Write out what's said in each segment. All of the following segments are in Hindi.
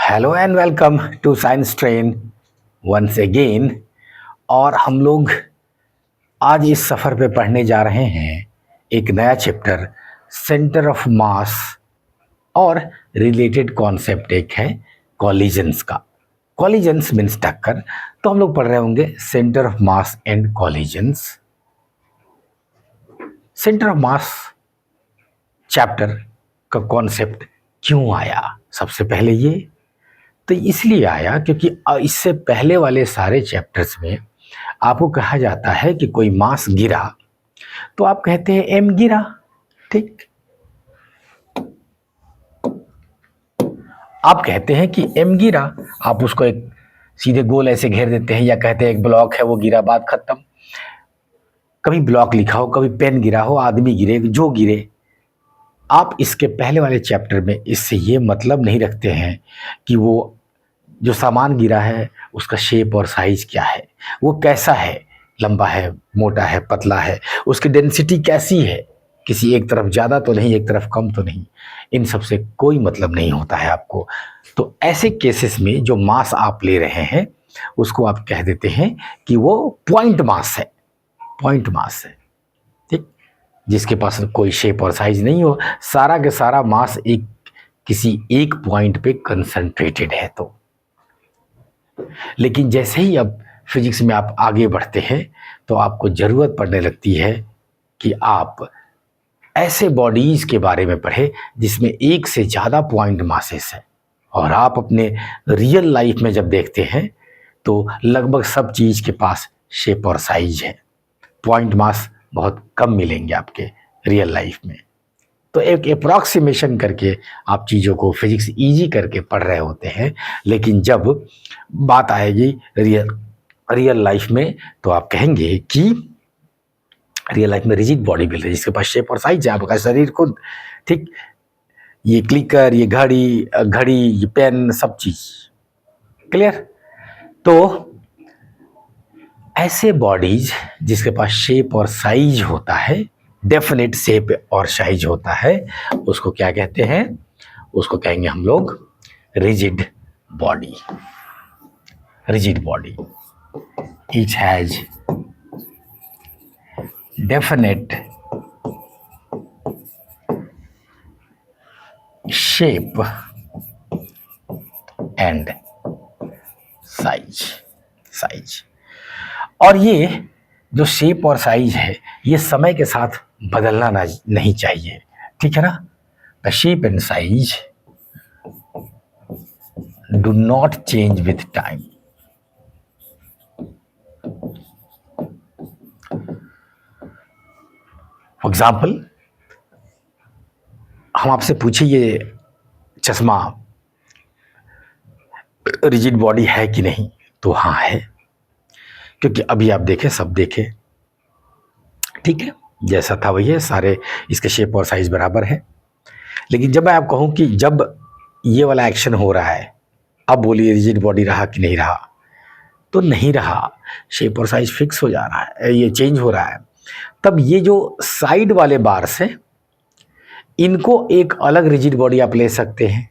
Hello and welcome to science train once again. और हम लोग आज इस सफ़र पे पढ़ने जा रहे हैं एक नया चैप्टर, सेंटर ऑफ मास और रिलेटेड कॉन्सेप्ट एक है कॉलिजन्स का। कॉलिजन्स मीन्स टक्कर, तो हम लोग पढ़ रहे होंगे centre of mass and collisions. Centre of mass chapter का कॉन्सेप्ट क्यों आया? सबसे पहले ये तो इसलिए आया क्योंकि इससे पहले वाले सारे चैप्टर्स में आपको कहा जाता है कि कोई मास गिरा तो आप कहते हैं एम गिरा, ठीक। आप कहते हैं कि एम गिरा, आप उसको एक सीधे गोल ऐसे घेर देते हैं या कहते हैं एक ब्लॉक है वो गिरा, बात खत्म। कभी ब्लॉक लिखा हो, कभी पेन गिरा हो, आदमी गिरे, जो गिरे। आप इसके पहले वाले चैप्टर में इससे ये मतलब नहीं रखते हैं कि वो जो सामान गिरा है उसका शेप और साइज क्या है, वो कैसा है, लंबा है, मोटा है, पतला है, उसकी डेंसिटी कैसी है, किसी एक तरफ ज़्यादा तो नहीं, एक तरफ कम तो नहीं। इन सब से कोई मतलब नहीं होता है आपको। तो ऐसे केसेस में जो मास आप ले रहे हैं उसको आप कह देते हैं कि वो पॉइंट मास है, पॉइंट मास है, ठीक। जिसके पास कोई शेप और साइज नहीं हो, सारा के सारा मास एक किसी एक पॉइंट पे कंसंट्रेटेड है। तो लेकिन जैसे ही अब फिजिक्स में आप आगे बढ़ते हैं तो आपको ज़रूरत पड़ने लगती है कि आप ऐसे बॉडीज़ के बारे में पढ़ें जिसमें एक से ज़्यादा पॉइंट मासेस हैं। और आप अपने रियल लाइफ में जब देखते हैं तो लगभग सब चीज़ के पास शेप और साइज है, पॉइंट मास बहुत कम मिलेंगे आपके रियल लाइफ में। तो एक अप्रॉक्सीमेशन करके आप चीज़ों को फिजिक्स इजी करके पढ़ रहे होते हैं, लेकिन जब बात आएगी रियल लाइफ में तो आप कहेंगे कि रियल लाइफ में रिजिड बॉडी बिल्डर जिसके पास शेप और साइज है, आपका शरीर खुद, ठीक। ये क्लिकर, ये घड़ी, ये पेन, सब चीज़ क्लियर। तो ऐसे बॉडीज जिसके पास शेप और साइज होता है, डेफिनेट शेप और साइज होता है, उसको क्या कहते हैं? उसको कहेंगे हम लोग rigid body. Rigid body, it has definite shape and size. और ये जो शेप और साइज है ये समय के साथ बदलना नहीं चाहिए, ठीक है ना। The shape and size do not change with time. For example, हम आपसे पूछे ये चश्मा रिजिड बॉडी है कि नहीं, तो हाँ है, क्योंकि अभी आप देखें, सब देखें, ठीक है, जैसा था वही है, सारे इसके शेप और साइज बराबर है। लेकिन जब मैं आप कहूँ कि जब ये वाला एक्शन हो रहा है, अब बोलिए रिजिड बॉडी रहा कि नहीं रहा, तो नहीं रहा, शेप और साइज फिक्स हो जा रहा है, ये चेंज हो रहा है। तब ये जो साइड वाले बार्स हैं इनको एक अलग रिजिड बॉडी आप ले सकते हैं,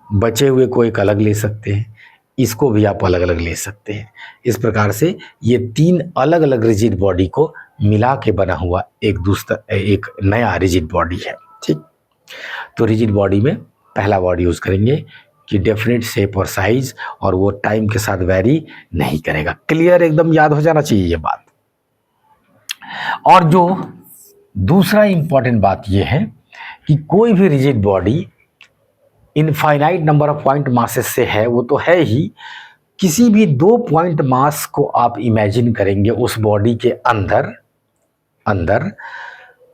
बचे हुए को एक अलग ले सकते हैं, इसको भी आप अलग अलग ले सकते हैं। इस प्रकार से ये तीन अलग अलग रिजिड बॉडी को मिला के बना हुआ एक नया रिजिड बॉडी है, ठीक। तो रिजिड बॉडी में पहला वर्ड यूज़ करेंगे कि डेफिनेट शेप और साइज, और वो टाइम के साथ वैरी नहीं करेगा। क्लियर, एकदम याद हो जाना चाहिए ये बात। और जो दूसरा इंपॉर्टेंट बात ये है कि कोई भी rigid body infinite number of point masses से है, वो तो है ही। किसी भी दो पॉइंट मास को आप इमेजिन करेंगे उस बॉडी के अंदर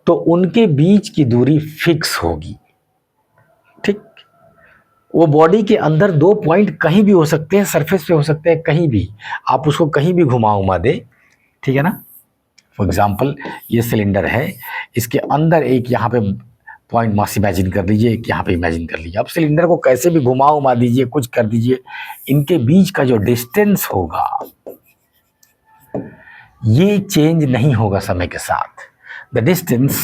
तो उनके बीच की दूरी फिक्स होगी, ठीक। वो बॉडी के अंदर दो पॉइंट कहीं भी हो सकते हैं, सरफेस पे हो सकते हैं, कहीं भी आप उसको कहीं भी घुमा उमा दे, ठीक है ना। फॉर एग्जाम्पल, ये सिलेंडर है, इसके अंदर एक यहाँ पे पॉइंट मास इमेजिन कर लीजिए, एक यहाँ पे इमेजिन कर लीजिए। अब सिलेंडर को कैसे भी घुमा उमा दीजिए, कुछ कर दीजिए, इनके बीच का जो डिस्टेंस होगा ये चेंज नहीं होगा समय के साथ। The distance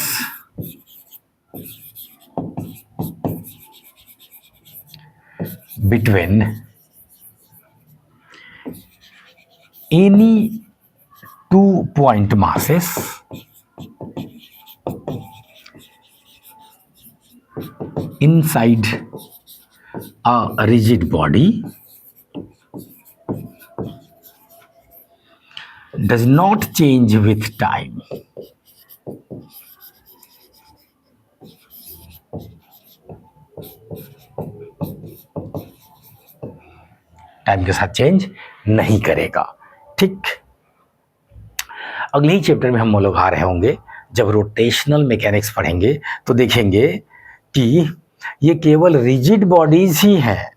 between any two point masses inside a rigid body does not change with time. Time के साथ चेंज नहीं करेगा। ठीक, अगले ही चैप्टर में हम लोग आ रहे होंगे, जब रोटेशनल मैकेनिक्स पढ़ेंगे तो देखेंगे कि ये केवल रिजिड बॉडीज ही हैं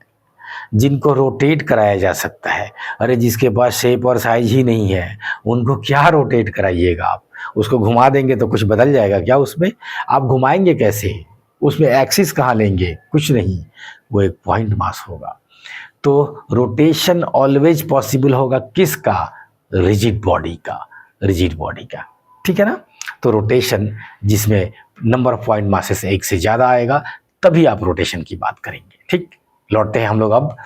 जिनको रोटेट कराया जा सकता है। अरे जिसके पास शेप और साइज ही नहीं है उनको क्या रोटेट कराइएगा आप? उसको घुमा देंगे तो कुछ बदल जाएगा क्या उसमें? आप घुमाएंगे कैसे? उसमें एक्सिस कहाँ लेंगे? कुछ नहीं, वो एक पॉइंट मास होगा। तो रोटेशन ऑलवेज पॉसिबल होगा किसका? रिजिड बॉडी का, रिजिड बॉडी का। ठीक है ना? तो रोटेशन जिसमें नंबर ऑफ पॉइंट मासेस एक से ज़्यादा आएगा तभी आप रोटेशन की बात करेंगे। ठीक, लौटते हैं हम लोग अब।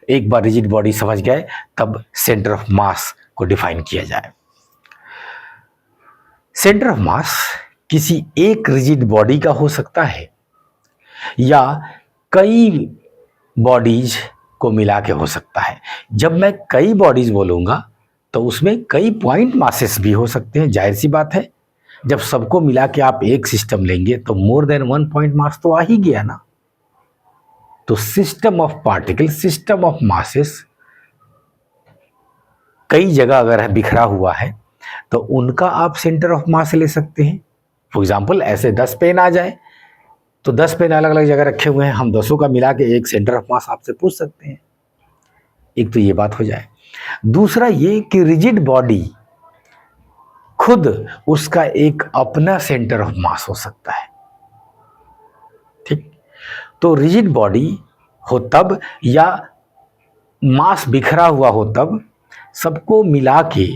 एक बार रिजिड बॉडी समझ गए तब सेंटर ऑफ मास को डिफाइन किया जाए। सेंटर ऑफ मास किसी एक रिजिड बॉडी का हो सकता है या कई बॉडीज को मिला के हो सकता है। जब मैं कई बॉडीज बोलूंगा तो उसमें कई पॉइंट मासेस भी हो सकते हैं, जाहिर सी बात है। जब सबको मिला के आप एक सिस्टम लेंगे तो more than one point mass तो आ ही गया ना। तो system of particle, system of masses कई जगह अगर बिखरा हुआ है तो उनका आप सेंटर ऑफ मास ले सकते हैं। फॉर एग्जाम्पल ऐसे 10 पेन आ जाए तो 10 पेन अलग अलग जगह रखे हुए हैं, हम 10 का मिला के एक सेंटर ऑफ मास आपसे पूछ सकते हैं। एक तो ये बात हो जाए। दूसरा ये कि रिजिड बॉडी खुद उसका एक अपना सेंटर ऑफ मास हो सकता है। ठीक, तो रिजिड बॉडी हो तब या मास बिखरा हुआ हो तब, सबको मिला के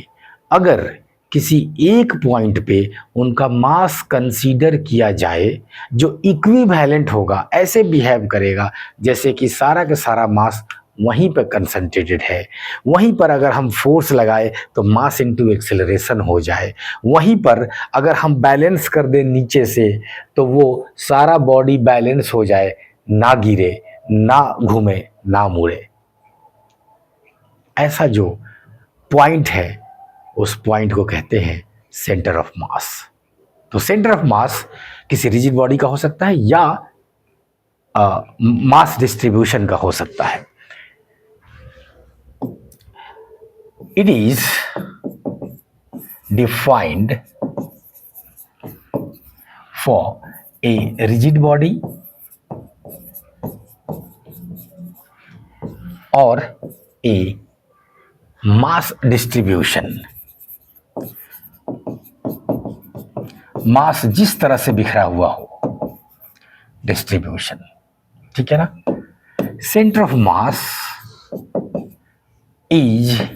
अगर किसी एक पॉइंट पे उनका मास कंसीडर किया जाए जो इक्विवेलेंट होगा, ऐसे बिहेव करेगा जैसे कि सारा का सारा मास वहीं पर कंसंट्रेटेड है। वहीं पर अगर हम फोर्स लगाए तो मास इनटू एक्सेलरेशन हो जाए। वहीं पर अगर हम बैलेंस कर दें नीचे से तो वो सारा बॉडी बैलेंस हो जाए, ना गिरे, ना घूमे, ना मुड़े। ऐसा जो पॉइंट है उस पॉइंट को कहते हैं सेंटर ऑफ मास। तो सेंटर ऑफ मास किसी रिजिड बॉडी का हो सकता है या मास डिस्ट्रीब्यूशन का हो सकता है। It is defined for a rigid body or a mass distribution। मास जिस तरह से बिखरा हुआ हो, डिस्ट्रीब्यूशन। ठीक है ना? Centre of mass is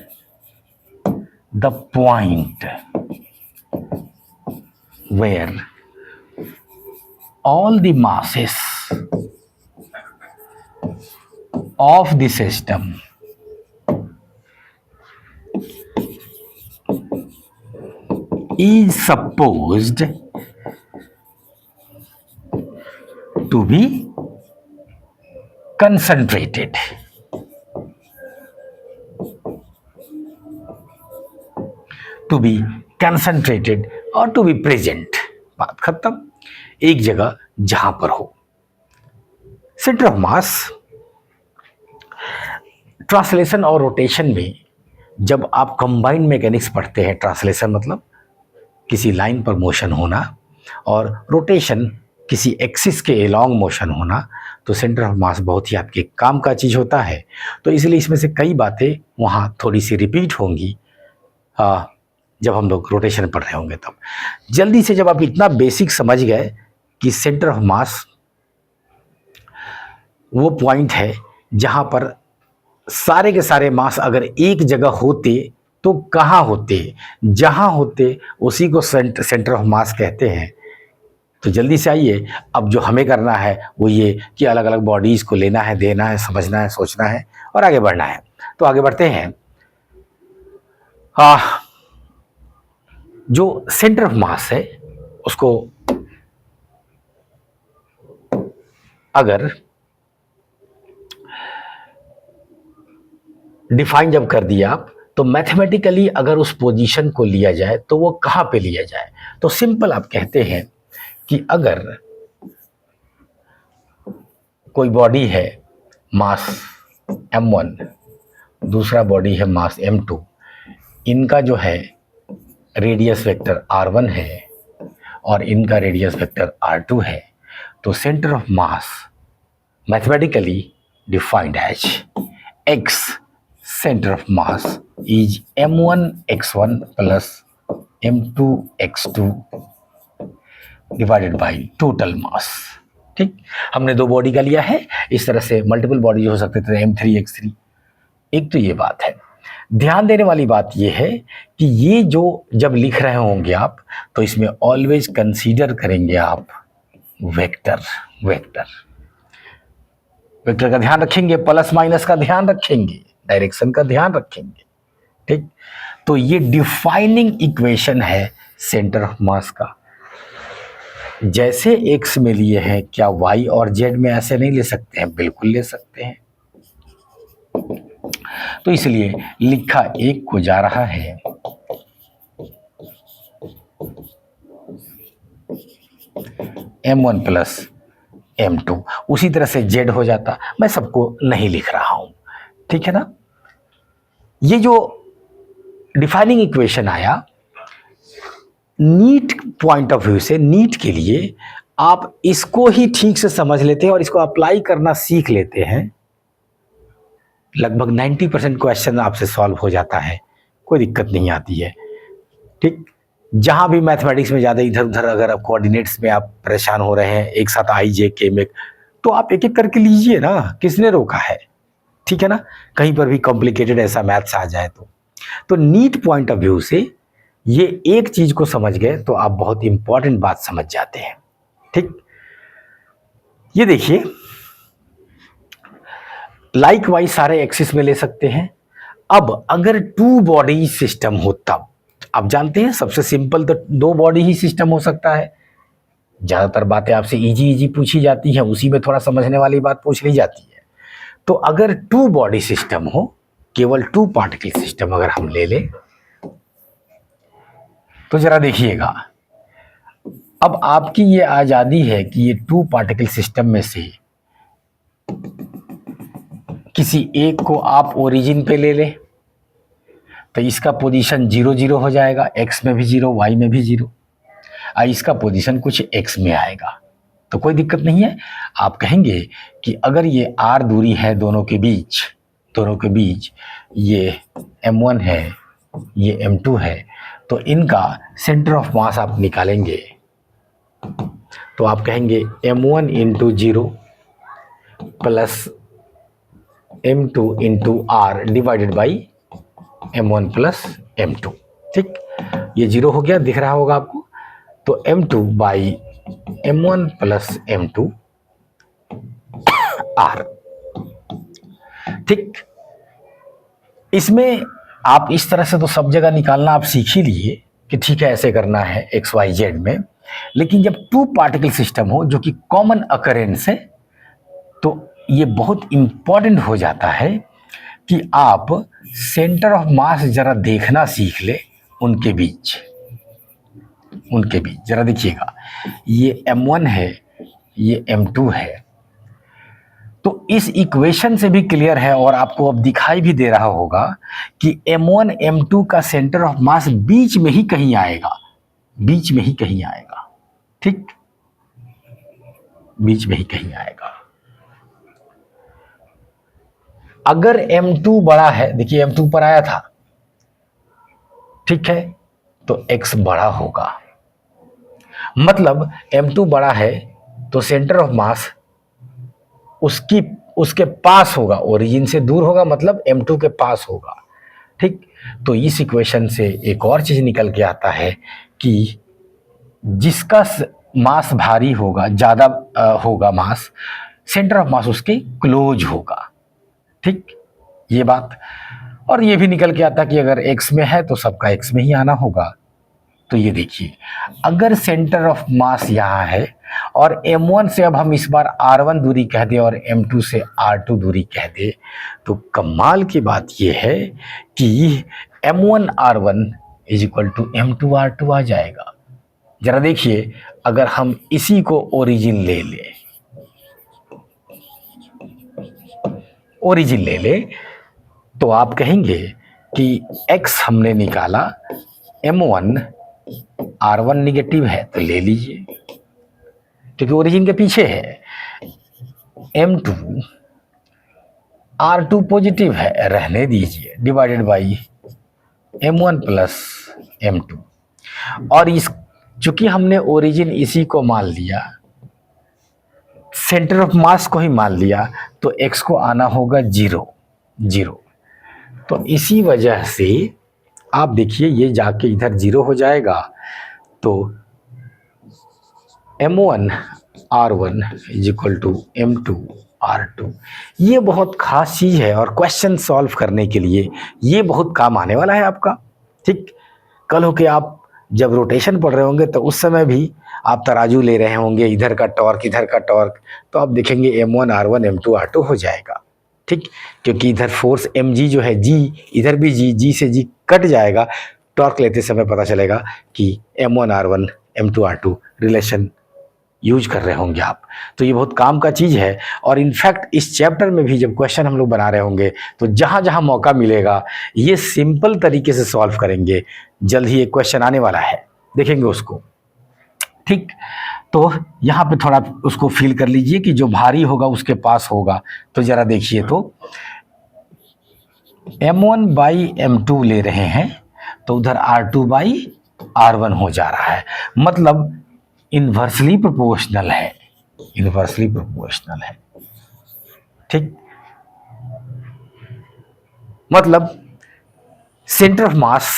the point where all the masses of the system is supposed to be concentrated। To be concentrated और टू बी प्रेजेंट। बात खत्म। एक जगह जहां पर हो। सेंटर ऑफ मास ट्रांसलेशन और रोटेशन में जब आप कंबाइंड मैकेनिक्स पढ़ते हैं, ट्रांसलेशन मतलब किसी लाइन पर मोशन होना और रोटेशन किसी एक्सिस के एलॉन्ग मोशन होना, तो सेंटर ऑफ मास बहुत ही आपके काम का चीज़ होता है। तो इसलिए इसमें से कई बातें वहाँ थोड़ी सी रिपीट होंगी जब हम लोग रोटेशन पढ़ रहे होंगे। तब जल्दी से जब आप इतना बेसिक समझ गए कि सेंटर ऑफ मास वो पॉइंट है जहाँ पर सारे के सारे मास अगर एक जगह होते तो कहाँ होते, जहाँ होते उसी को सेंटर ऑफ मास कहते हैं। तो जल्दी से आइए, अब जो हमें करना है वो ये कि अलग अलग बॉडीज़ को लेना है, देना है, समझना है, सोचना है और आगे बढ़ना है। तो आगे बढ़ते हैं। जो सेंटर ऑफ मास है उसको अगर डिफाइन जब कर दिया आप, तो मैथमेटिकली अगर उस पोजीशन को लिया जाए तो वो कहाँ पे लिया जाए, तो सिंपल आप कहते हैं कि अगर कोई बॉडी है मास m1, दूसरा बॉडी है मास m2, इनका जो है रेडियस वेक्टर r1 है और इनका रेडियस वेक्टर r2 है, तो centre of mass mathematically defined as x center of mass is m1 x1 plus m2 x2 divided by total mass. ठीक, हमने दो बॉडी का लिया है, इस तरह से मल्टीपल बॉडी हो सकते थे m3 x3। एक तो ये बात है। ध्यान देने वाली बात ये है कि ये जो जब लिख रहे होंगे आप, तो इसमें ऑलवेज कंसीडर करेंगे आप वेक्टर। वेक्टर का ध्यान रखेंगे, प्लस माइनस का ध्यान रखेंगे, डायरेक्शन का ध्यान रखेंगे। ठीक, तो ये डिफाइनिंग इक्वेशन है सेंटर ऑफ मास का। जैसे एक्स में लिए हैं, क्या वाई और जेड में ऐसे नहीं ले सकते हैं? बिल्कुल ले सकते हैं। तो इसलिए लिखा एक को जा रहा है m1 प्लस m2, उसी तरह से z हो जाता, मैं सबको नहीं लिख रहा हूं। ठीक है ना। ये जो डिफाइनिंग इक्वेशन आया, नीट पॉइंट ऑफ व्यू से, नीट के लिए आप इसको ही ठीक से समझ लेते हैं और इसको अप्लाई करना सीख लेते हैं, लगभग 90% क्वेश्चन आपसे सॉल्व हो जाता है, कोई दिक्कत नहीं आती है। ठीक, जहां भी मैथमेटिक्स में ज़्यादा इधर उधर अगर आप कोऑर्डिनेट्स में आप परेशान हो रहे हैं, एक साथ आई जे के में, तो आप एक एक करके लीजिए ना, किसने रोका है? ठीक है ना। कहीं पर भी कॉम्प्लिकेटेड ऐसा मैथ्स आ जाए तो नीट पॉइंट ऑफ व्यू से ये एक चीज को समझ गए तो आप बहुत इंपॉर्टेंट बात समझ जाते हैं। ठीक, ये देखिए, लाइक वाइज सारे एक्सिस में ले सकते हैं। अब अगर टू बॉडी सिस्टम हो तब, आप जानते हैं सबसे सिंपल तो दो बॉडी ही सिस्टम हो सकता है। ज्यादातर बातें आपसे इजी पूछी जाती हैं, उसी में थोड़ा समझने वाली बात पूछ ली जाती है। तो अगर टू बॉडी सिस्टम हो, केवल टू पार्टिकल सिस्टम अगर हम ले लें, तो जरा देखिएगा, अब आपकी ये आजादी है कि ये टू पार्टिकल सिस्टम में से किसी एक को आप ओरिजिन पे ले लें, तो इसका पोजीशन 0 0 हो जाएगा, x में भी 0, y में भी 0, इसका पोजीशन कुछ x में आएगा, तो कोई दिक्कत नहीं है। आप कहेंगे कि अगर ये r दूरी है दोनों के बीच ये m1 है, ये m2 है, तो इनका सेंटर ऑफ मास आप निकालेंगे, तो आप कहेंगे m1 into 0 plus m2 into r divided by m1 plus m2। ठीक, ये 0 हो गया, दिख रहा होगा आपको। तो m2 by m1 plus m2 r। ठीक, इसमें आप इस तरह से तो सब जगह निकालना आप सीख ही लिए कि ठीक है ऐसे करना है एक्स वाई जेड में, लेकिन जब टू पार्टिकल सिस्टम हो जो कि कॉमन अकरेंस है, तो ये बहुत इंपॉर्टेंट हो जाता है कि आप सेंटर ऑफ मास जरा देखना सीख ले उनके बीच जरा देखिएगा, ये m1 है, ये m2 है, तो इस इक्वेशन से भी क्लियर है और आपको अब दिखाई भी दे रहा होगा कि m1 m2 का सेंटर ऑफ मास बीच में ही कहीं आएगा, ठीक, बीच में ही कहीं आएगा। अगर m2 बड़ा है, देखिए m2 पर आया था, ठीक है, तो x बड़ा होगा, मतलब m2 बड़ा है तो सेंटर ऑफ मास उसके पास होगा, ओरिजिन से दूर होगा, मतलब m2 के पास होगा। ठीक, तो इस इक्वेशन से एक और चीज निकल के आता है कि जिसका मास भारी होगा, ज़्यादा होगा मास, सेंटर ऑफ मास उसके क्लोज होगा। ठीक, ये बात। और ये भी निकल के आता कि अगर x में है तो सबका x में ही आना होगा। तो ये देखिए, अगर सेंटर ऑफ मास यहाँ है और m1 से अब हम इस बार r1 दूरी कह दें और m2 से r2 दूरी कह दें, तो कमाल की बात ये है कि m1 r1 is equal to m2 r2 आ जाएगा। जरा देखिए, अगर हम इसी को ओरिजिन ले लें, ओरिजिन ले लें, तो आप कहेंगे कि x हमने निकाला, m1 r1 निगेटिव है तो ले लीजिए क्योंकि ओरिजिन के पीछे है, m2 r2 पॉजिटिव है, रहने दीजिए, divided by m1 plus m2। और इस चूंकि हमने ओरिजिन इसी को मान लिया, सेंटर ऑफ मास को ही मान लिया, तो x को आना होगा 0 0। तो इसी वजह से आप देखिए ये जाके इधर 0 हो जाएगा, तो m1 r1 is equal to m2 r2। ये बहुत खास चीज़ है और क्वेश्चन सॉल्व करने के लिए ये बहुत काम आने वाला है आपका। ठीक, कल हो के आप जब रोटेशन पढ़ रहे होंगे तो उस समय भी आप तराजू ले रहे होंगे, इधर का टॉर्क इधर का टॉर्क, तो आप देखेंगे m1 r1 m2 r2 हो जाएगा। ठीक, क्योंकि इधर फोर्स mg जो है g, इधर भी g से g कट जाएगा, टॉर्क लेते समय पता चलेगा कि m1 r1 m2 r2 relation use कर रहे होंगे आप। तो ये बहुत काम का चीज़ है। और इनफैक्ट इस चैप्टर में भी जब क्वेश्चन हम लोग बना रहे होंगे तो जहाँ जहाँ मौका मिलेगा ये सिंपल तरीके से सॉल्व करेंगे। जल्द ही एक क्वेश्चन आने वाला है, देखेंगे उसको। ठीक, तो यहाँ पे थोड़ा उसको फील कर लीजिए कि जो भारी होगा उसके पास होगा। तो ज़रा देखिए, तो m1 बाई m2 ले रहे हैं तो उधर r2 बाई r1 हो जा रहा है, मतलब इन्वर्सली प्रोपोर्शनल है, इन्वर्सली प्रोपोर्शनल है। ठीक, मतलब सेंटर ऑफ मास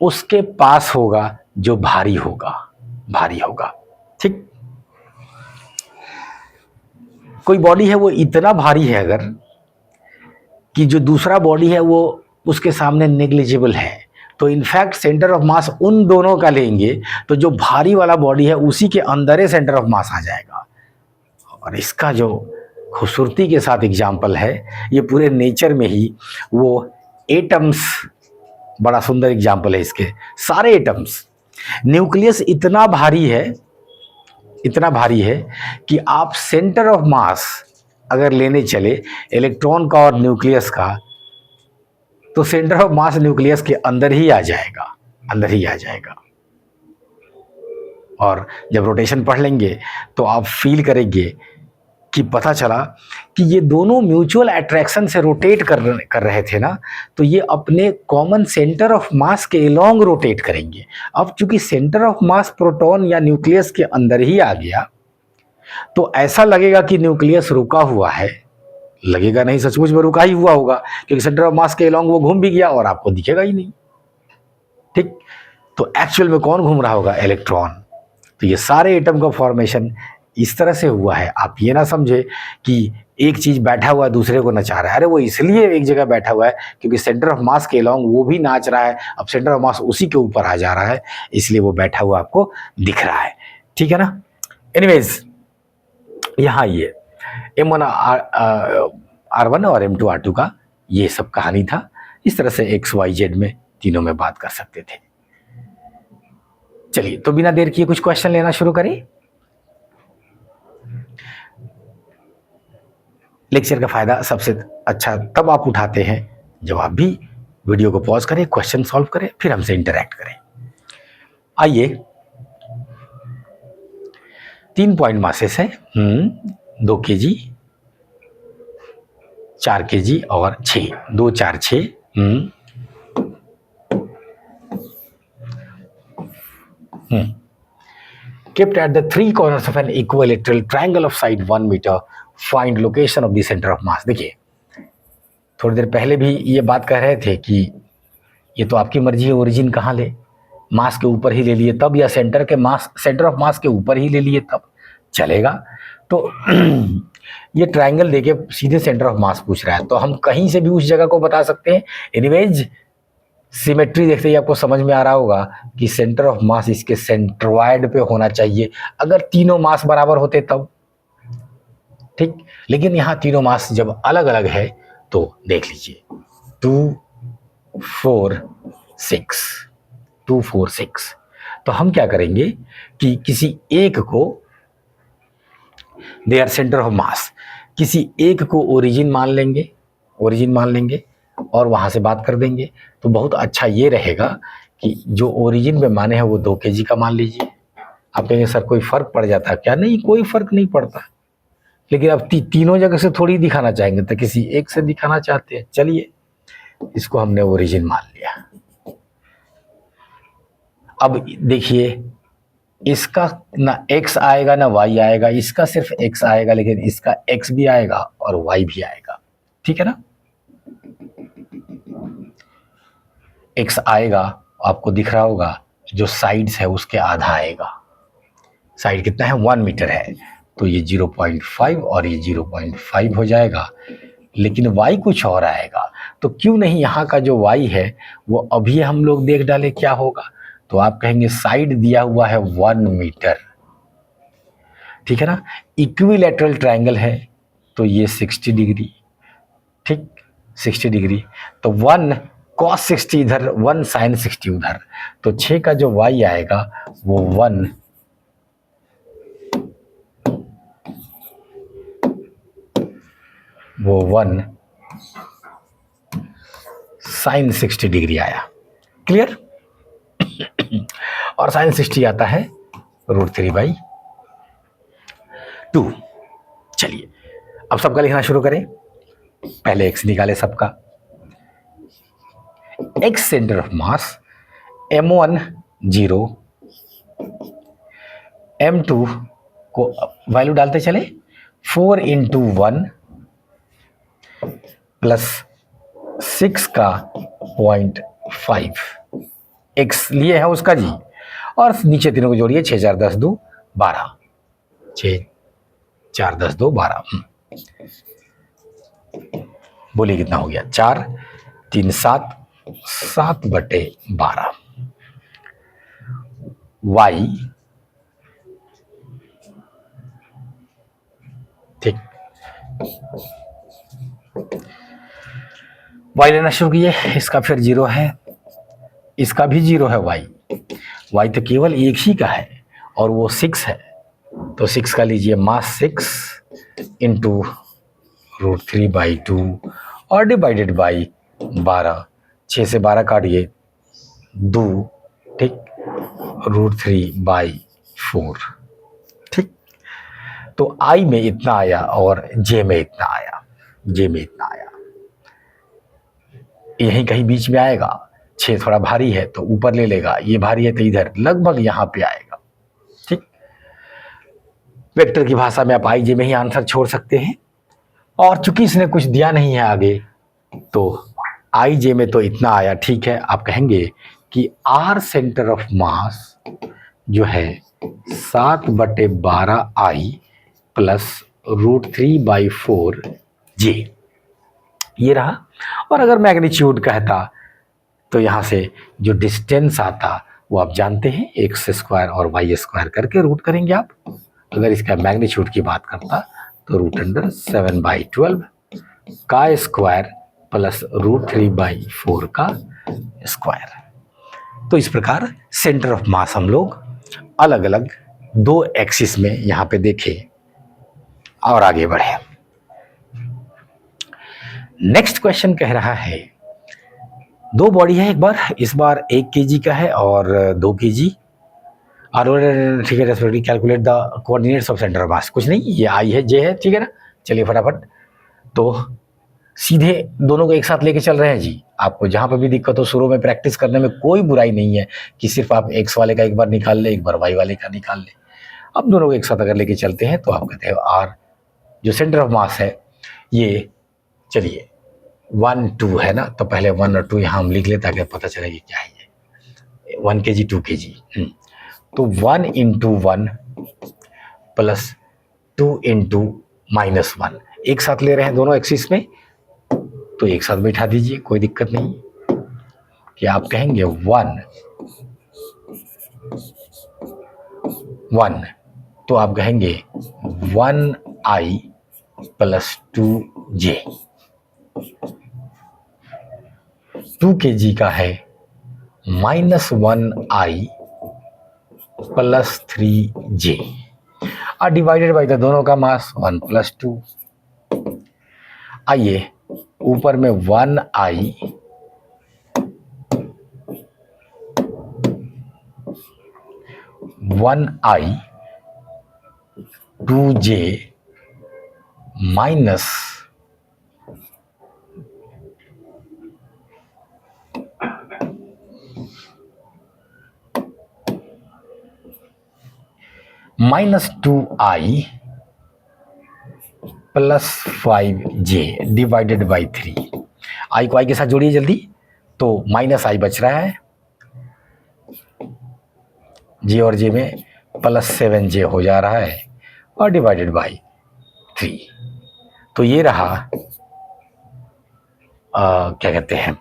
उसके पास होगा जो भारी होगा, भारी होगा। ठीक, कोई बॉडी है वो इतना भारी है अगर कि जो दूसरा बॉडी है वो उसके सामने नेग्लिजिबल है, तो इनफैक्ट सेंटर ऑफ मास उन दोनों का लेंगे तो जो भारी वाला बॉडी है उसी के अंदर ही सेंटर ऑफ मास आ जाएगा। और इसका जो खूबसूरती के साथ एग्जाम्पल है, ये पूरे नेचर में ही वो एटम्स, बड़ा सुंदर एग्जाम्पल है इसके। सारे एटम्स, न्यूक्लियस इतना भारी है, इतना भारी है कि आप सेंटर ऑफ मास अगर लेने चले इलेक्ट्रॉन का और न्यूक्लियस का, तो सेंटर ऑफ मास न्यूक्लियस के अंदर ही आ जाएगा, अंदर ही आ जाएगा। और जब रोटेशन पढ़ लेंगे तो आप फील करेंगे कि पता चला कि ये दोनों म्यूचुअल अट्रैक्शन से रोटेट कर रहे थे ना, तो ये अपने कॉमन सेंटर ऑफ मास के अलोंग रोटेट करेंगे। अब चूंकि सेंटर ऑफ मास प्रोटॉन या न्यूक्लियस के अंदर ही आ गया, तो ऐसा लगेगा कि न्यूक्लियस रुका हुआ है, लगेगा नहीं, सचमुच में रुका ही हुआ होगा क्योंकि सेंटर ऑफ मास के अलोंग वो घूम भी गया और आपको दिखेगा ही नहीं। ठीक, तो एक्चुअल में कौन घूम रहा होगा? इलेक्ट्रॉन। तो ये सारे एटम का फॉर्मेशन इस तरह से हुआ है। आप ये ना समझे कि एक चीज बैठा हुआ है दूसरे को नचा रहा है, अरे वो इसलिए एक जगह बैठा हुआ है क्योंकि सेंटर ऑफ मास के अलोंग वो भी नाच रहा है, अब सेंटर ऑफ मास उसी के ऊपर आ जा रहा है, इसलिए वो बैठा हुआ आपको दिख रहा है। ठीक है ना? एनीवेज, यहाँ ये M1 R1 और M2 R2 का ये सब कहानी था। इस तरह से X Y Z में तीनों में बात कर सकते थे। चलिए, तो बिना देर किए कुछ क्वेश्चन लेना शुरू करें। लेक्चर का फायदा सबसे अच्छा तब आप उठाते हैं जब आप भी वीडियो को पॉज करें, क्वेश्चन सॉल्व करें, फिर हमसे इंटरैक्ट करें। आइए, 3 पॉइंट मासेस है, 2 kg, 4 kg और 6, 2 4 6। Kept at the 3 corners of an equilateral triangle of side 1 meter, find location of the center of mass। देखिए, थोड़ी देर पहले भी ये बात कह रहे थे कि ये तो आपकी मर्जी है ओरिजिन कहाँ ले, मास के ऊपर ही ले लिए तब, या सेंटर ऑफ मास के ऊपर ही ले लिए तब चलेगा। तो ये ट्रायंगल देके सीधे सेंटर ऑफ मास पूछ रहा है, तो हम कहीं से भी उस जगह को बता सकते हैं। एनीवेज सिमेट्री देखते ही आपको समझ में आ रहा होगा कि सेंटर ऑफ मास इसके सेंट्रोइड पे होना चाहिए, अगर तीनों मास बराबर होते तब, ठीक। लेकिन यहाँ तीनों मास जब अलग अलग है तो देख लीजिए 2 4 6, तो हम क्या करेंगे कि किसी एक को देयर सेंटर ऑफ मास, किसी एक को ओरिजिन मान लेंगे और वहां से बात कर देंगे। तो बहुत अच्छा ये रहेगा कि जो ओरिजिन में माने हैं वो 2 kg का मान लीजिए। आप कहेंगे सर कोई फर्क पड़ जाता है क्या? नहीं, कोई फर्क नहीं पड़ता, लेकिन अब तीनों जगह से थोड़ी दिखाना चाहेंगे, तो किसी एक से दिखाना चाहते हैं। चलिए इसको हमने ओरिजिन मान लिया। अब देखिए इसका ना x आएगा ना y आएगा, इसका सिर्फ x आएगा, लेकिन इसका x भी आएगा और y भी आएगा, ठीक है ना। x आएगा, आपको दिख रहा होगा जो साइड्स है उसके आधा आएगा। साइड कितना है? 1 मीटर है, तो ये 0.5 और ये 0.5 हो जाएगा, लेकिन y कुछ और आएगा। तो क्यों नहीं यहाँ का जो y है वो अभी हम लोग देख डाले क्या होगा। तो आप कहेंगे साइड दिया हुआ है 1 मीटर, ठीक है ना। इक्विलैटरल ट्रायंगल है तो ये 60 डिग्री, ठीक, 60 डिग्री। तो 1 cos 60 इधर, 1 sin 60 उधर, तो 6 का जो y आएगा वो 1 sin 60 डिग्री आया। क्लियर? और sin 60 आता है √3/2। चलिए अब सबका लिखना शुरू करें। पहले x निकाले सबका। x centre of mass, m1 0, m2 को वैल्यू डालते चले, 4 × 1 प्लस 6 का 0.5, x लिए है उसका जी, और नीचे तीनों को जोड़िए, 6 4 10 2 12, 6 4 10 2 12। बोलिए कितना हो गया? 4 3 7, 7/12। y, ठीक, y लेना शुरू किए। इसका फिर 0 है, इसका भी 0 है। y तो केवल एक ही का है और वो 6 है, तो 6 का लीजिए मास 6 × √3/2 और डिवाइडेड बाई 12। 6 से 12 काटिए 2, ठीक, √3/4, ठीक। तो I में इतना आया और J में इतना आया, यहीं कहीं बीच में आएगा। 6 थोड़ा भारी है तो ऊपर ले लेगा, ये भारी है तो इधर लगभग यहाँ पे आएगा, ठीक। वेक्टर की भाषा में आप आई जे में ही आंसर छोड़ सकते हैं, और चूंकि इसने कुछ दिया नहीं है आगे, तो आई जे में तो इतना आया, ठीक है। आप कहेंगे कि आर सेंटर ऑफ मास जो है 7/12I प्लस √3/4 जे, ये रहा। और अगर मैग्नीट्यूड कहता तो यहाँ से जो डिस्टेंस आता वो आप जानते हैं, x² और y² करके रूट करेंगे आप। अगर इसका मैग्नीट्यूड की बात करता तो √7/12 का स्क्वायर प्लस √3/4 का स्क्वायर। तो इस प्रकार सेंटर ऑफ मास हम लोग अलग अलग 2 एक्सिस में यहाँ पे देखें और आगे बढ़े। नेक्स्ट क्वेश्चन कह रहा है 2 बॉडी है, इस बार 1 kg का है और 2 kg, और ठीक है। Respectively calculate the coordinates of centre of मास। कुछ नहीं, ये आई है, जे है, ठीक है ना। चलिए फटाफट, तो सीधे दोनों को एक साथ लेके चल रहे हैं जी। आपको जहां पर भी दिक्कत हो शुरू में प्रैक्टिस करने में कोई बुराई नहीं है कि सिर्फ आप x वाले का एक बार निकाल ले, एक बार y वाले का निकाल ले। अब दोनों को एक साथ अगर लेके चलते हैं तो आप कहते हैं r जो सेंटर ऑफ मास है ये, चलिए 1 2 है ना, तो पहले 1 और 2 यहाँ हम लिख ले ताकि पता चले कि क्या है। 1 kg 2 kg, तो 1 इंटू 1 प्लस 2 इंटू -1 एक साथ ले रहे हैं दोनों एक्सिस में, तो एक साथ बैठा दीजिए, कोई दिक्कत नहीं। कि आप कहेंगे 1 तो आप कहेंगे 1i प्लस 2j। 2 kg का है -1i प्लस 3j और डिवाइडेड बाई द दोनों का मास 1 प्लस 2। आइए ऊपर में 1i -2j minus -2i plus 5j divided by 3। आई को आई के साथ जोड़िए जल्दी, तो -i बच रहा है, जे और जे में प्लस 7j हो जा रहा है और डिवाइडेड बाई 3। तो ये रहा क्या कहते हैं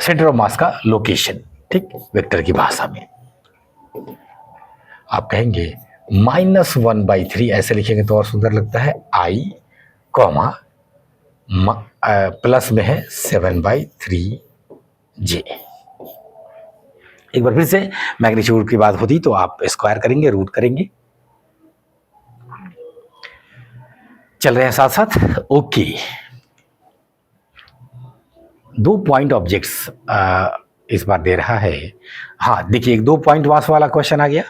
सेंटर ऑफ मास का लोकेशन, ठीक, वेक्टर की भाषा में। आप कहेंगे -1/3 ऐसे लिखेंगे तो और सुंदर लगता है, i कॉमा प्लस में है 7/3j। एक बार फिर से मैग्नीट्यूड की बात होती तो आप स्क्वायर करेंगे, रूट करेंगे। चल रहे हैं साथ साथ, ओके। 2 पॉइंट ऑब्जेक्ट्स इस बार दे रहा है। हाँ देखिए, एक 2 पॉइंट मास वाला क्वेश्चन आ गया,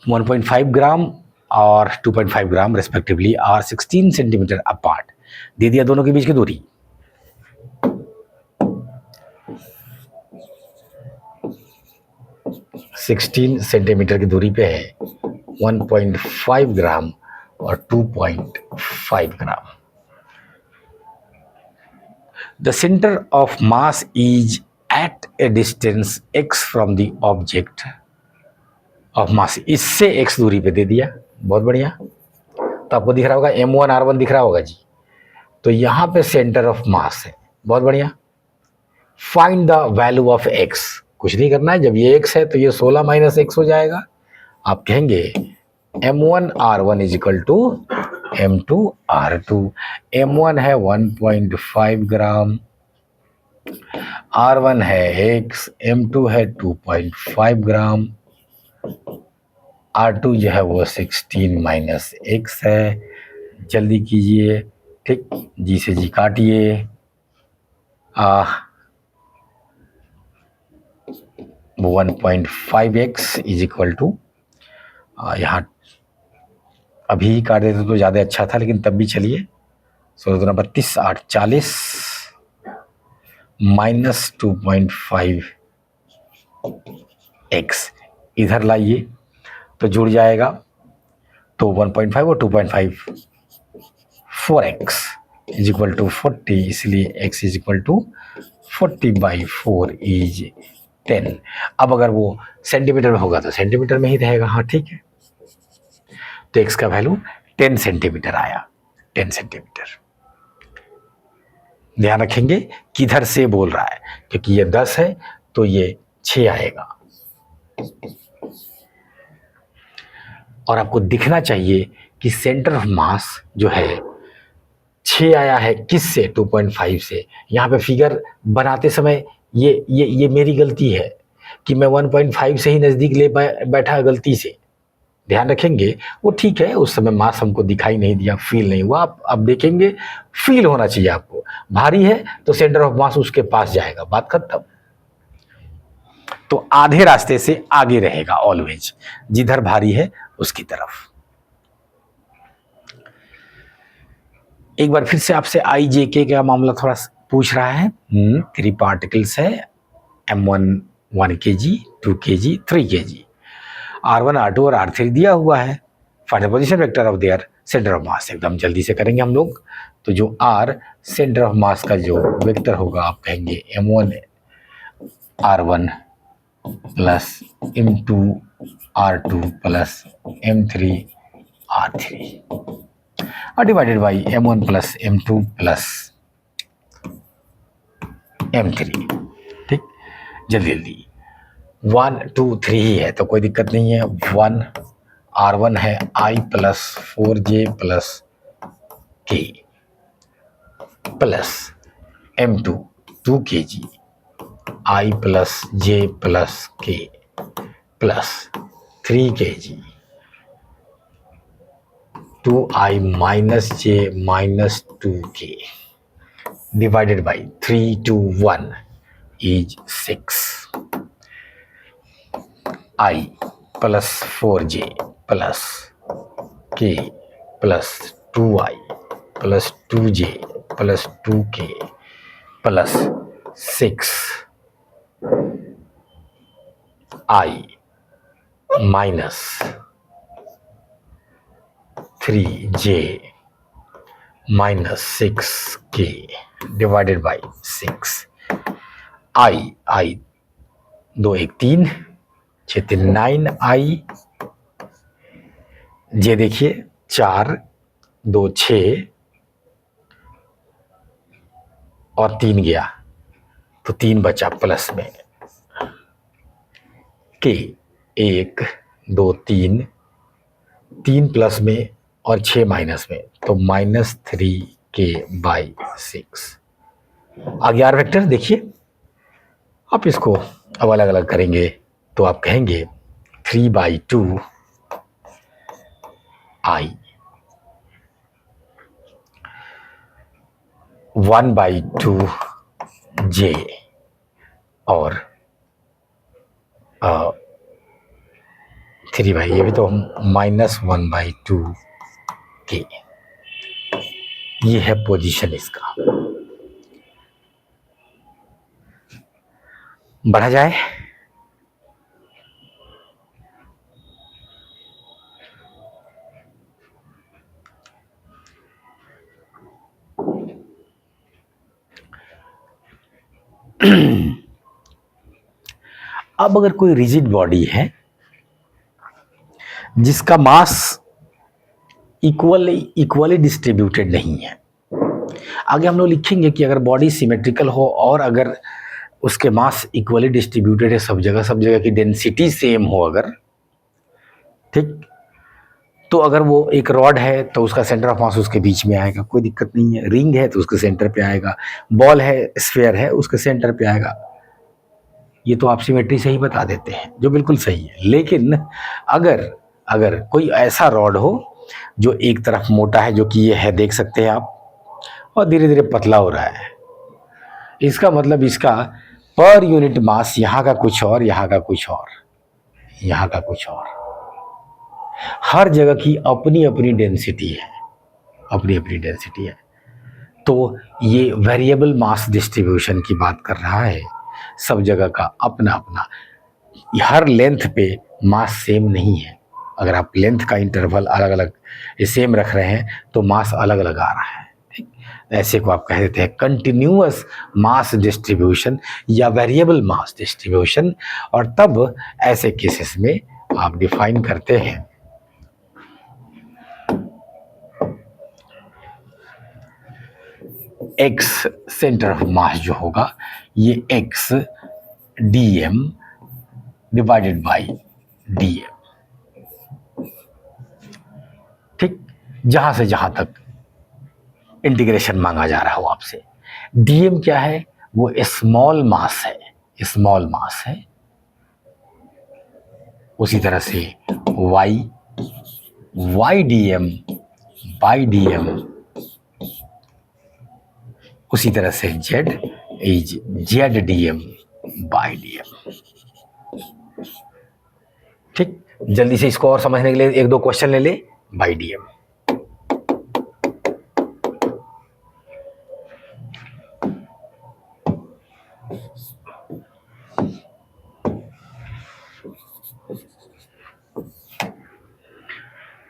1.5 ग्राम और 2.5 ग्राम रेस्पेक्टिवली और 16 सेंटीमीटर अपार्ट दे दिया दोनों के बीच की दूरी। (16 सेंटीमीटर की दूरी पे है 1.5 ग्राम और 2.5 ग्राम। The center of mass is at a distance x from the object of mass। इससे x दूरी पे दे दिया, बहुत बढ़िया। तो आपको दिख रहा होगा m1 r1 दिख रहा होगा जी, तो यहाँ पे सेंटर ऑफ मास है, बहुत बढ़िया। Find the value of x, कुछ नहीं करना है, जब ये x है तो ये 16 माइनस x हो जाएगा। आप कहेंगे m1 r1 is equal to m2 r2। m1 है 1.5 ग्राम, r1 है x, m2 है 2.5 ग्राम, r2 जो है वो 16 माइनस x है। जल्दी कीजिए, ठीक, जी से जी काटिए। 1.5x इज इक्वल टू, यहाँ अभी काट देते तो ज़्यादा अच्छा था, लेकिन तब भी चलिए। 16 32 8 40 माइनस 2.5x इधर लाइए तो जुड़ जाएगा, तो 1.5 और 2.5 4x इज इक्वल टू 40, इसलिए x is equal to 40/4 is 10। अब अगर वो सेंटीमीटर में होगा तो सेंटीमीटर में ही रहेगा, हाँ ठीक है। तो x का वैल्यू 10 सेंटीमीटर आया, 10 सेंटीमीटर। ध्यान रखेंगे किधर से बोल रहा है, क्योंकि ये 10 है तो ये 6 आएगा। और आपको दिखना चाहिए कि सेंटर ऑफ मास जो है 6 आया है, किस से, 2.5 से। यहाँ पे फिगर बनाते समय ये मेरी गलती है कि मैं 1.5 से ही नज़दीक ले बैठा गलती से। ध्यान रखेंगे, वो ठीक है, उस समय मास हमको दिखाई नहीं दिया, फील नहीं हुआ। आप अब देखेंगे, फील होना चाहिए आपको। भारी है तो सेंटर ऑफ मास उसके पास जाएगा, बात खत्म। तो आधे रास्ते से आगे रहेगा ऑलवेज, जिधर भारी है उसकी तरफ। एक बार फिर से आपसे IJK का मामला थोड़ा पूछ रहा है। 3 पार्टिकल्स है, m1 1 kg, 2 kg, 3 kg, r1 r2 और r3 दिया हुआ है। Find the position vector of their centre of मास। एकदम जल्दी से करेंगे हम लोग। तो जो r सेंटर ऑफ मास का जो वेक्टर होगा, आप कहेंगे m1 R1 plus M2 R2 plus M3 R3 और divided by M1 plus M2 plus M3। ठीक, जल्दी जल्दी 1 2 3 ही है तो कोई दिक्कत नहीं है। 1 R1 है I plus 4J plus K plus M2 2 kg I plus J plus K plus 3 kg 2I minus J minus 2K divided by 3 2 1 is 6 I plus 4J plus K plus 2I plus 2J plus 2K plus 6 I minus 3J minus 6K divided by 6 I 2 1 3 6 3 9I J देखिए 4 2 6 और 3 गया तो 3 बचा प्लस में K 1 2 3 3 प्लस में और 6 माइनस में तो माइनस 3K बाई 6 आ गया वेक्टर। देखिए आप इसको अब अलग अलग करेंगे तो आप कहेंगे 3/2 I 1/2 J और 3 बाई ये भी तो माइनस 1/2 K। ये है पोजीशन इसका। बढ़ा जाए अब अगर कोई रिजिड बॉडी है जिसका मास इक्वली डिस्ट्रीब्यूटेड नहीं है, आगे हम लोग लिखेंगे कि अगर बॉडी सिमेट्रिकल हो और अगर उसके मास इक्वली डिस्ट्रीब्यूटेड है सब जगह की डेंसिटी सेम हो अगर, ठीक, तो अगर वो एक रॉड है तो उसका सेंटर ऑफ मास उसके बीच में आएगा, कोई दिक्कत नहीं है। रिंग है तो उसके सेंटर पे आएगा, बॉल है स्फीयर है उसके सेंटर पे आएगा। ये तो आप सिमेट्री से ही बता देते हैं जो बिल्कुल सही है। लेकिन अगर कोई ऐसा रॉड हो जो एक तरफ मोटा है, जो कि ये है देख सकते हैं आप, और धीरे धीरे पतला हो रहा है, इसका मतलब इसका पर यूनिट मास यहाँ का कुछ और, यहाँ का कुछ और, यहाँ का कुछ और, हर जगह की अपनी अपनी डेंसिटी है, अपनी अपनी डेंसिटी है। तो ये वेरिएबल मास डिस्ट्रीब्यूशन की बात कर रहा है। सब जगह का अपना अपना, हर लेंथ पे मास सेम नहीं है। अगर आप लेंथ का इंटरवल अलग अलग सेम रख रहे हैं तो मास अलग अलग आ रहा है, ठीक। ऐसे को आप कह देते हैं कंटिन्यूअस मास डिस्ट्रीब्यूशन या वेरिएबल मास डिस्ट्रीब्यूशन। और तब ऐसे केसेस में आप डिफाइन करते हैं x सेंटर ऑफ मास जो होगा ये x dm divided by dm, ठीक, जहां से जहां तक इंटीग्रेशन मांगा जा रहा हो आपसे। dm क्या है? वो स्मॉल मास है, स्मॉल मास है। उसी तरह से y dm बाई dm, उसी तरह से z is z dm by dm, ठीक। जल्दी से इसको और समझने के लिए एक दो क्वेश्चन ले ले बाई dm।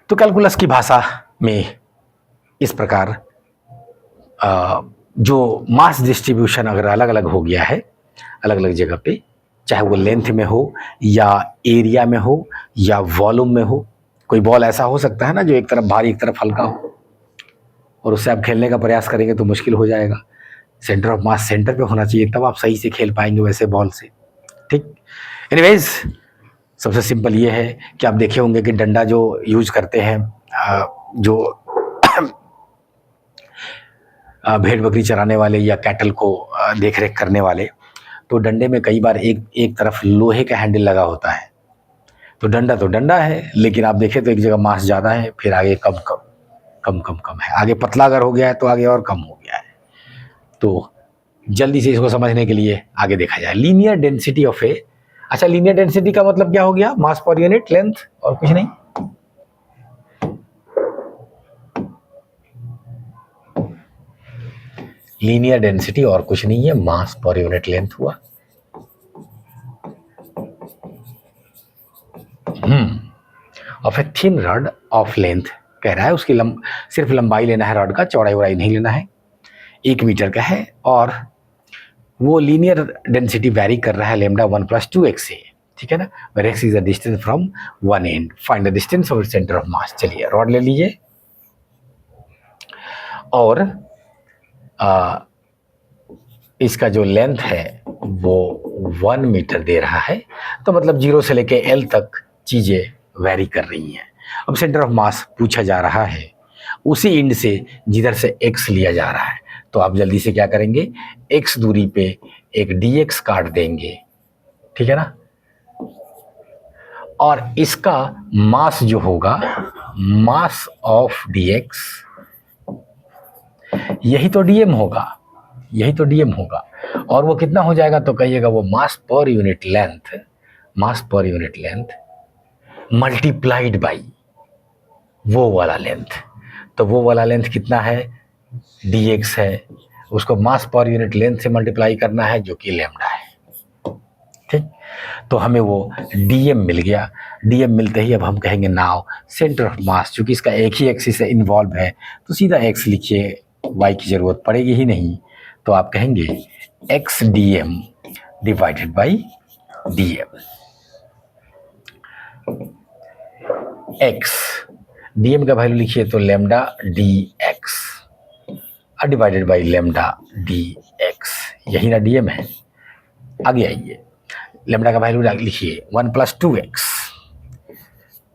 तो कैलकुलस की भाषा में इस प्रकार जो मास डिस्ट्रीब्यूशन अगर अलग अलग हो गया है अलग अलग जगह पे, चाहे वो लेंथ में हो या एरिया में हो या वॉल्यूम में हो। कोई बॉल ऐसा हो सकता है ना जो एक तरफ भारी एक तरफ हल्का हो, और उससे आप खेलने का प्रयास करेंगे तो मुश्किल हो जाएगा। सेंटर ऑफ मास सेंटर पे होना चाहिए, तब आप सही से खेल पाएंगे वैसे बॉल से। ठीक। एनीवेज, सबसे सिंपल ये है कि आप देखे होंगे कि डंडा जो यूज करते हैं जो भेड़ बकरी चराने वाले या कैटल को देख रेख करने वाले, तो डंडे में कई बार एक तरफ लोहे का हैंडल लगा होता है। तो डंडा है, लेकिन आप देखें तो एक जगह मास ज़्यादा है, फिर आगे कम है। आगे पतला अगर हो गया है तो आगे और कम हो गया है। तो जल्दी से इसको समझने के लिए आगे देखा जाए। लीनियर डेंसिटी ऑफ ए, अच्छा लीनियर डेंसिटी का मतलब क्या हो गया? मास पर यूनिट लेंथ, और कुछ नहीं। लीनियर डेंसिटी और कुछ नहीं है, मास पर यूनिट लेंथ हुआ। Of a thin rod of length, कह रहा है उसकी सिर्फ लंबाई लेना है रॉड का, चौड़ाई वड़ाई नहीं लेना है। 1 मीटर का है और वो लीनियर डेंसिटी वैरी कर रहा है लेमडा 1 + 2x से, ठीक है ना। Where x is the distance from one end, find the distance of centre of mass. चलिए रॉड ले लीजिए और इसका जो लेंथ है वो 1 मीटर दे रहा है, तो मतलब 0 से लेके L तक चीज़ें वैरी कर रही हैं। अब सेंटर ऑफ मास पूछा जा रहा है उसी इंड से जिधर से x लिया जा रहा है, तो आप जल्दी से क्या करेंगे, x दूरी पे एक dx काट देंगे, ठीक है ना। और इसका मास जो होगा, मास ऑफ dx, यही तो dm होगा, यही तो dm होगा। और वो कितना हो जाएगा तो कहिएगा वो मास per unit length multiplied by वो वाला लेंथ। तो वो वाला लेंथ कितना है, dx है, उसको मास पर यूनिट लेंथ से मल्टीप्लाई करना है जो कि लेमडा है। ठीक, तो हमें वो dm मिल गया। dm मिलते ही अब हम कहेंगे नाउ सेंटर ऑफ मास, चूंकि इसका एक ही एक्सिस इन्वॉल्व है तो सीधा x लिखिए, y की जरूरत पड़ेगी ही नहीं। तो आप कहेंगे x dm divided by dm। x dm का वैल्यू लिखिए तो lambda dx divided by lambda dx, यही ना dm है। आगे आइए, लेमडा का वैल्यू लिखिए 1 + 2x,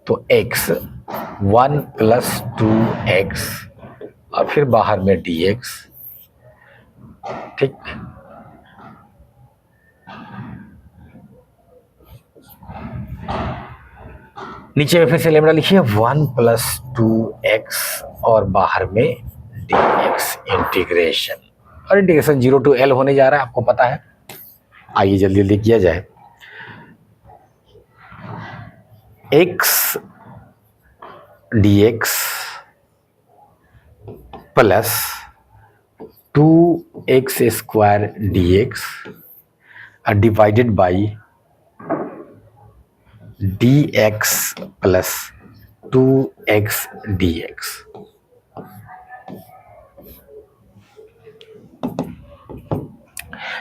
तो x 1 + 2x और फिर बाहर में dx। ठीक, नीचे में फिर से लेमडा लिखिए 1 + 2x और बाहर में dx इंटीग्रेशन, और इंटीग्रेशन 0 to L होने जा रहा है, आपको पता है। आइए जल्दी जल्दी किया जाए। x dx plus 2x² dx divided by dx plus 2x dx।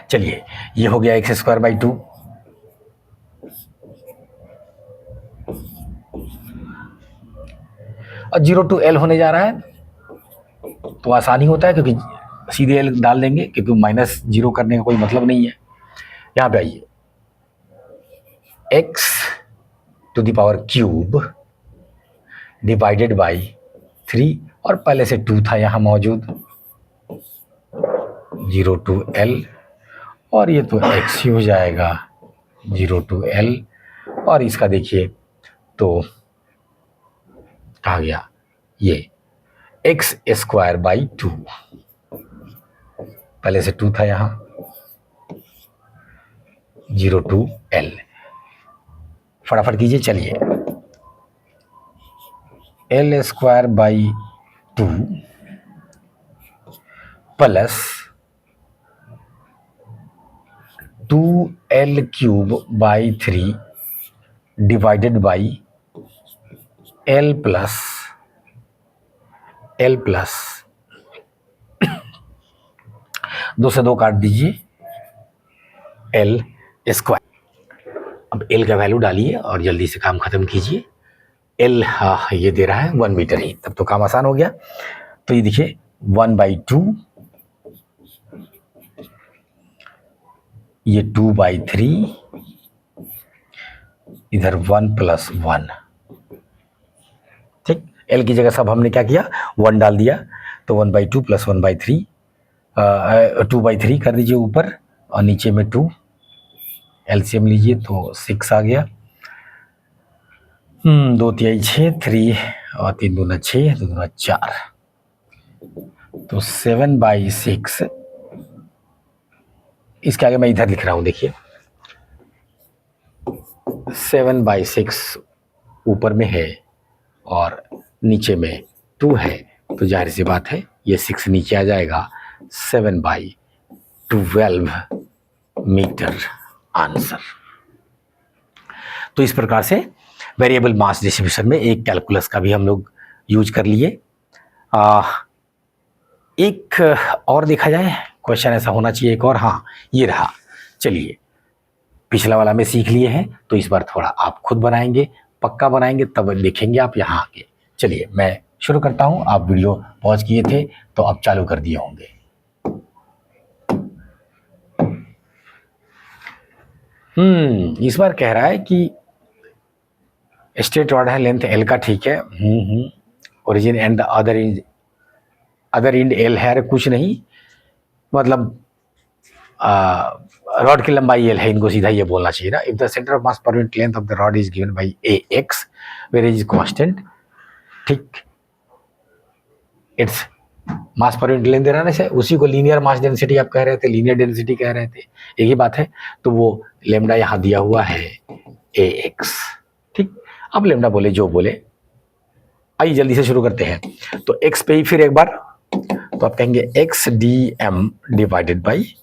चलिए ये हो गया x²/2, और 0 to L होने जा रहा है तो आसानी होता है क्योंकि सीधे L डाल देंगे, क्योंकि -0 करने का कोई मतलब नहीं है। यहाँ पे आइए, x³ डिवाइडेड बाई 3, और पहले से 2 था यहाँ मौजूद, 0 to L, और ये तो x ही हो जाएगा 0 to L। और इसका देखिए तो कहा गया ये x²/2, पहले से 2 था यहाँ, 0 to L। फटाफट कीजिए, चलिए L²/2 plus 2L³/3 divided by L plus 2 से 2 काट दीजिए L²। अब एल का वैल्यू डालिए और जल्दी से काम खत्म कीजिए। एल ये दे रहा है 1 मीटर ही, तब तो काम आसान हो गया। तो ये देखिए 1/2, ये 2/3, इधर 1 + 1। ठीक, एल की जगह सब हमने क्या किया, 1 डाल दिया, तो 1/2 + 1/3, 2/3 कर दीजिए ऊपर और नीचे में 2, एलसीएम लीजिए तो 6 आ गया। 2 × 6, 3 और 3 × 6, 2 × 4, तो 7/6। इसके आगे मैं इधर लिख रहा हूं, देखिए 7/6 ऊपर में है और नीचे में 2 है, तो जाहिर सी बात है ये 6 नीचे आ जाएगा, 7/12 मीटर आंसर। तो इस प्रकार से वेरिएबल मास डिस्ट्रीब्यूशन में एक कैलकुलस का भी हम लोग यूज कर लिए। एक और देखा जाए क्वेश्चन ऐसा होना चाहिए एक और, हाँ ये रहा। चलिए, पिछला वाला में सीख लिए हैं, तो इस बार थोड़ा आप खुद बनाएंगे, पक्का बनाएंगे, तब देखेंगे आप यहाँ आके। चलिए मैं शुरू करता हूँ, आप वीडियो पॉज किए थे तो आप चालू कर दिए होंगे। इस बार कह रहा है कि स्ट्रेट रॉड है, लेंथ एल का, ठीक है। Origin and the other end L है, कुछ नहीं, मतलब रॉड की लंबाई एल है, इनको सीधा ये बोलना चाहिए ना। If the centre of mass per unit length of the rod is given by ax where is constant, ठीक, it's mass per unit length दे रहा है ना, उसी को लीनियर मास डेंसिटी आप कह रहे थे, लीनियर डेंसिटी कह रहे थे, एक ही बात है। तो वो लेमडा यहाँ दिया हुआ है ax, ठीक। अब लेमडा बोले जो बोले, आइए जल्दी से शुरू करते हैं। तो x पे ही फिर एक बार, तो आप कहेंगे x dm divided by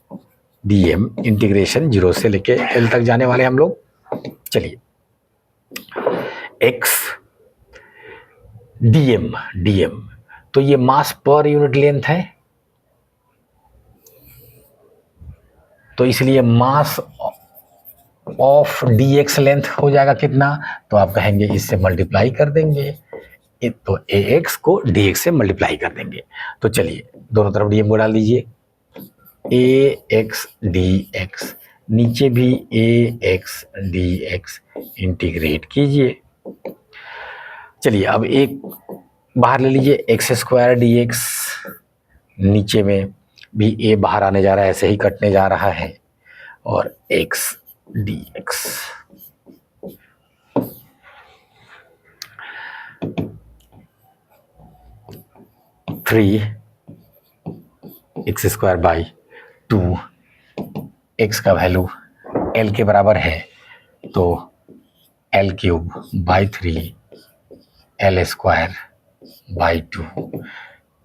dm, integration 0 से लेके l तक जाने वाले हम लोग। चलिए, x dm, तो ये मास पर यूनिट लेंथ है, तो इसलिए मास ऑफ dx लेंथ हो जाएगा कितना, तो आप कहेंगे इससे मल्टीप्लाई कर देंगे, तो ax को dx से मल्टीप्लाई कर देंगे। तो चलिए दोनों तरफ dm को डाल दीजिए, ax dx, नीचे भी ax dx, इंटीग्रेट कीजिए। चलिए अब एक बाहर ले लीजिए, x² dx, नीचे में भी a बाहर आने जा रहा है, ऐसे ही कटने जा रहा है, और x dx। x²/2, x का वैल्यू l के बराबर है, तो l³/3 l²/2,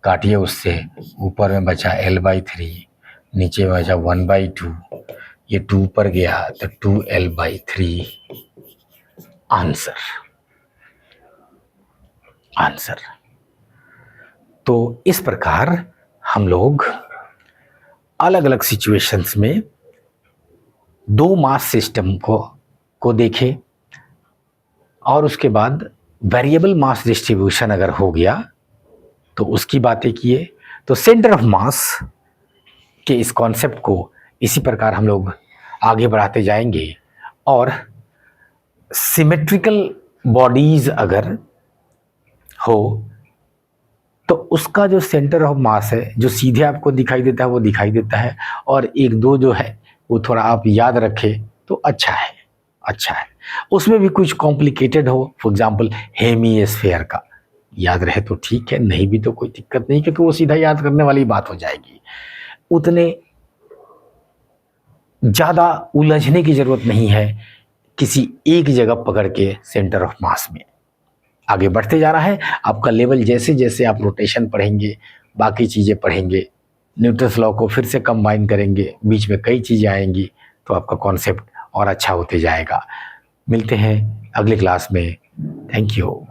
काटिए उससे, ऊपर में बचा l/3, नीचे में बचा 1/2, ये 2 पर गया तो 2l/3 आंसर। तो इस प्रकार हम लोग अलग अलग सिचुएशंस में दो मास सिस्टम को देखें, और उसके बाद वेरिएबल मास डिस्ट्रीब्यूशन अगर हो गया तो उसकी बातें किए। तो सेंटर ऑफ मास के इस कॉन्सेप्ट को इसी प्रकार हम लोग आगे बढ़ाते जाएंगे, और सिमेट्रिकल बॉडीज अगर हो तो उसका जो सेंटर ऑफ मास है, जो सीधे आपको दिखाई देता है वो दिखाई देता है, और एक दो जो है वो थोड़ा आप याद रखें तो अच्छा है। उसमें भी कुछ कॉम्प्लिकेटेड हो, फॉर एग्जांपल हेमिस्फीयर का याद रहे तो ठीक है, नहीं भी तो कोई दिक्कत नहीं, क्योंकि वो सीधा याद करने वाली बात हो जाएगी। उतने ज़्यादा उलझने की ज़रूरत नहीं है किसी एक जगह पकड़ के सेंटर ऑफ मास में। आगे बढ़ते जा रहा है आपका लेवल, जैसे जैसे आप रोटेशन पढ़ेंगे, बाकी चीज़ें पढ़ेंगे, न्यूटन्स लॉ को फिर से कंबाइन करेंगे, बीच में कई चीज़ें आएंगी, तो आपका कॉन्सेप्ट और अच्छा होते जाएगा। मिलते हैं अगली क्लास में। Thank you.